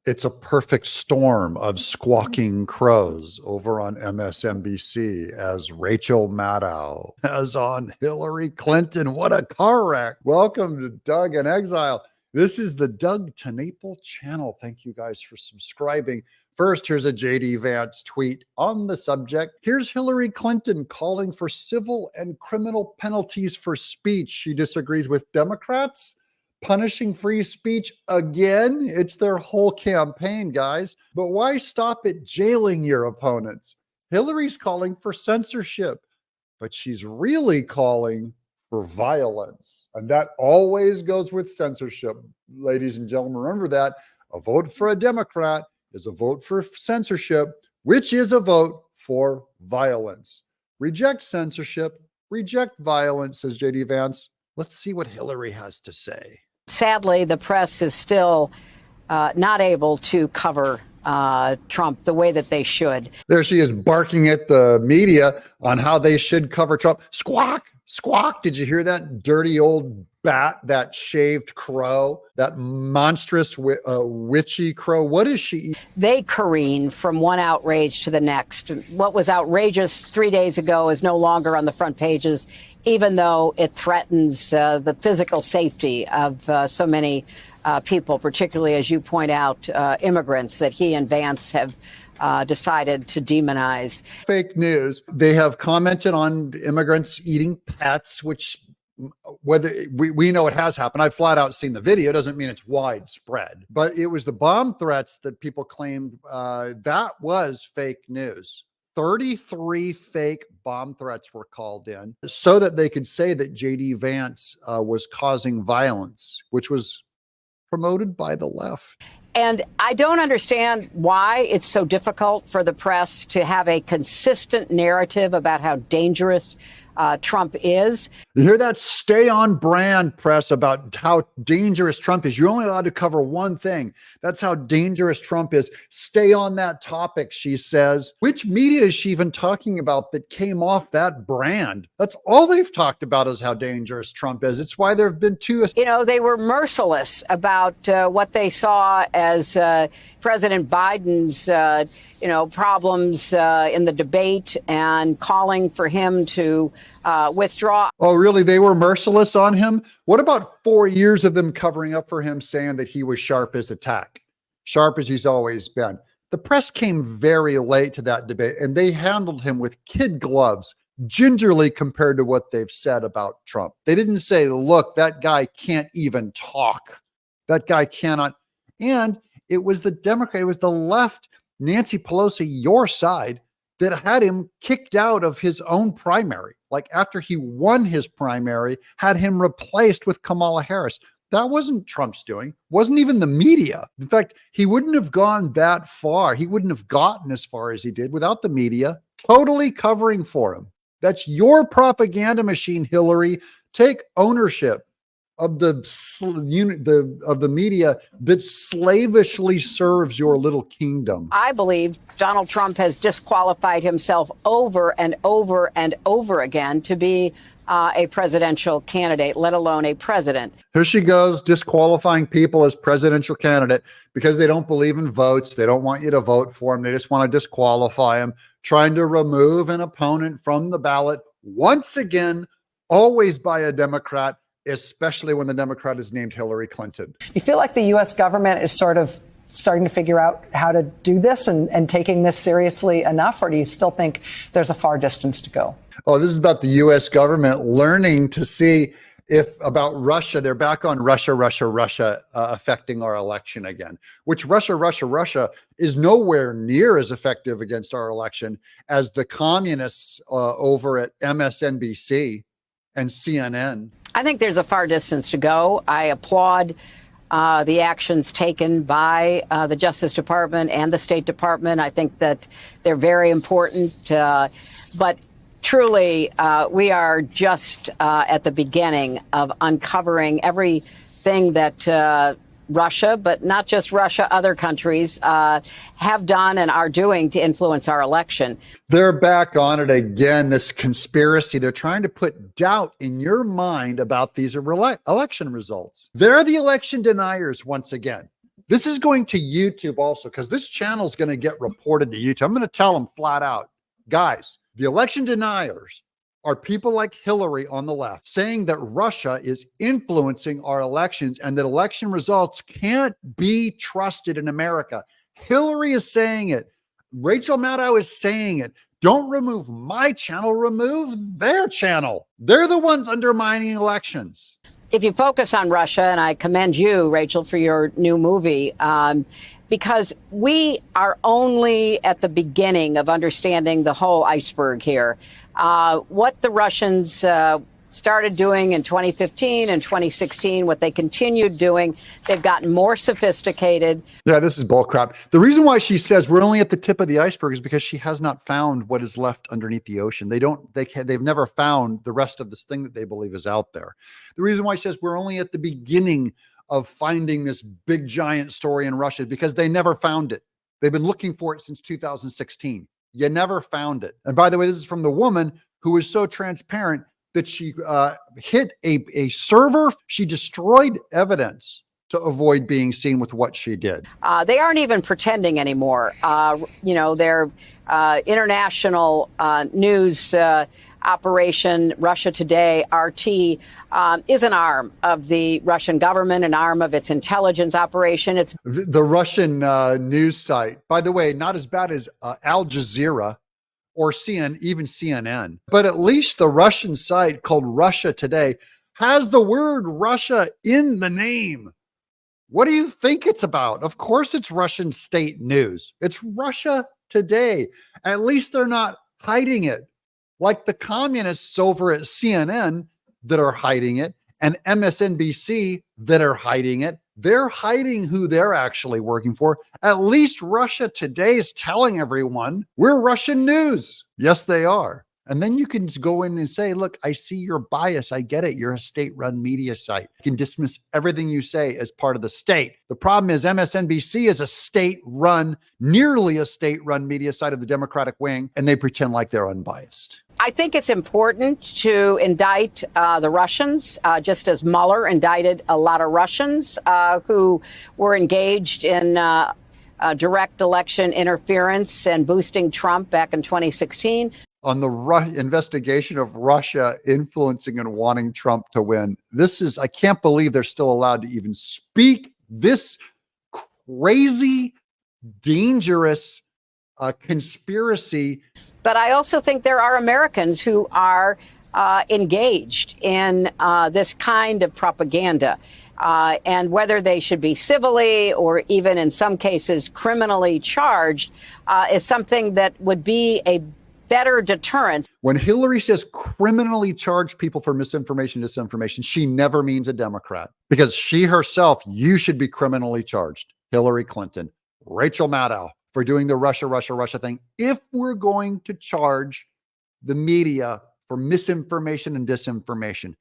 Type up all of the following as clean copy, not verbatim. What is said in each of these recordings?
It's a perfect storm of squawking crows over on MSNBC as Rachel Maddow as on Hillary Clinton. What a car wreck. Welcome to Doug in Exile. This is the Doug TenNapel channel. Thank you guys for subscribing. First, here's a JD Vance tweet on the subject. Here's Hillary Clinton calling for civil and criminal penalties for speech. She disagrees with Democrats punishing free speech again. It's their whole campaign, guys. But why stop at jailing your opponents? Hillary's calling for censorship, but she's really calling for violence. And that always goes with censorship. Ladies and gentlemen, remember that. A vote for a Democrat is a vote for censorship, which is a vote for violence. Reject censorship, reject violence, says JD Vance. Let's see what Hillary has to say. Sadly, the press is still not able to cover Trump the way that they should. There she is barking at the media on how they should cover Trump. Squawk, squawk. Did you hear that dirty old bat, that shaved crow, that monstrous witchy crow? What is she? They careen from one outrage to the next. What was outrageous 3 days ago is no longer on the front pages, even though it threatens the physical safety of so many people, particularly, as you point out, immigrants that he and Vance have decided to demonize. Fake news. They have commented on immigrants eating pets, which whether we know it has happened. I've flat out seen the video. Doesn't mean it's widespread, but it was the bomb threats that people claimed that was fake news. 33 fake bomb threats were called in so that they could say that JD Vance was causing violence, which was promoted by the left. And I don't understand why it's so difficult for the press to have a consistent narrative about how dangerous Trump is. You hear that? Stay on brand, press, about how dangerous Trump is. You're only allowed to cover one thing. That's how dangerous Trump is. Stay on that topic, she says. Which media is she even talking about that came off that brand? That's all they've talked about is how dangerous Trump is. It's why there have been two. You know, they were merciless about what they saw as President Biden's, problems in the debate and calling for him to withdraw. Oh, really? They were merciless on him? What about 4 years of them covering up for him, saying that he was sharp as a tack, sharp as he's always been? The press came very late to that debate, and they handled him with kid gloves, gingerly compared to what they've said about Trump. They didn't say, look, that guy can't even talk. That guy cannot. And it was the Democrat, it was the left, Nancy Pelosi, your side, that had him kicked out of his own primary. Like after he won his primary, had him replaced with Kamala Harris. That wasn't Trump's doing, wasn't even the media. In fact, he wouldn't have gone that far. He wouldn't have gotten as far as he did without the media totally covering for him. That's your propaganda machine, Hillary. Take ownership of the media that slavishly serves your little kingdom. I believe Donald Trump has disqualified himself over and over and over again to be a presidential candidate, let alone a president. Here she goes, disqualifying people as presidential candidate because they don't believe in votes. They don't want you to vote for them. They just want to disqualify them, trying to remove an opponent from the ballot once again, always by a Democrat, especially when the Democrat is named Hillary Clinton. You feel like the U.S. government is sort of starting to figure out how to do this and taking this seriously enough, or do you still think there's a far distance to go? Oh, this is about the U.S. government learning to see if about Russia. They're back on Russia affecting our election again, which Russia is nowhere near as effective against our election as the communists over at MSNBC and CNN. I think there's a far distance to go. I applaud the actions taken by the Justice Department and the State Department. I think that they're very important. But truly, we are just at the beginning of uncovering everything that Russia, but not just Russia, other countries have done and are doing to influence our election. They're back on it again, this conspiracy. They're trying to put doubt in your mind about these election results. They're the election deniers once again. This is going to YouTube also, because this channel is going to get reported to YouTube. I'm going to tell them flat out, guys, the election deniers are people like Hillary on the left saying that Russia is influencing our elections and that election results can't be trusted in America. Hillary is saying it. Rachel Maddow is saying it. Don't remove my channel, remove their channel. They're the ones undermining elections. If you focus on Russia, and I commend you, Rachel, for your new movie, because we are only at the beginning of understanding the whole iceberg here. What the Russians started doing in 2015 and 2016, what they continued doing, they've gotten more sophisticated. Yeah, this is bull crap. The reason why she says we're only at the tip of the iceberg is because she has not found what is left underneath the ocean. They've never found the rest of this thing that they believe is out there. The reason why she says we're only at the beginning of finding this big giant story in Russia is because they never found it. They've been looking for it since 2016. You never found it. And by the way, this is from the woman who was so transparent that she hit a server. She destroyed evidence to avoid being seen with what she did. They aren't even pretending anymore. Their international news operation, Russia Today, RT, is an arm of the Russian government, an arm of its intelligence operation. It's the Russian news site, by the way, not as bad as Al Jazeera or even CNN. But at least the Russian site called Russia Today has the word Russia in the name. What do you think it's about? Of course it's Russian state news. It's Russia Today. At least they're not hiding it like the communists over at CNN that are hiding it and MSNBC that are hiding it. They're hiding who they're actually working for. At least Russia Today is telling everyone we're Russian news. Yes, they are. And then you can go in and say, look, I see your bias. I get it. You're a state-run media site. You can dismiss everything you say as part of the state. The problem is MSNBC is a state-run, nearly a state-run media site of the Democratic wing, and they pretend like they're unbiased. I think it's important to indict the Russians, just as Mueller indicted a lot of Russians who were engaged in direct election interference and boosting Trump back in 2016. On the investigation of Russia influencing and wanting Trump to win, I can't believe they're still allowed to even speak this crazy, dangerous conspiracy. But I also think there are Americans who are engaged in this kind of propaganda. And whether they should be civilly or even in some cases criminally charged is something that would be a better deterrent. When Hillary says criminally charge people for misinformation, disinformation, she never means a Democrat, because she herself, you should be criminally charged. Hillary Clinton, Rachel Maddow, for doing the Russia thing. If we're going to charge the media for misinformation and disinformation,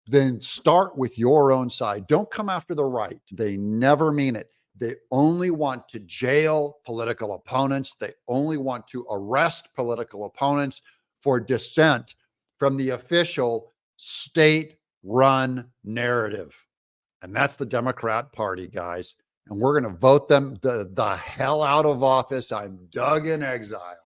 then start with your own side. Don't come after the right. They never mean it. They only want to jail political opponents. They only want to arrest political opponents for dissent from the official state-run narrative. And that's the Democrat Party, guys. And we're going to vote them the hell out of office. I'm dug in exile.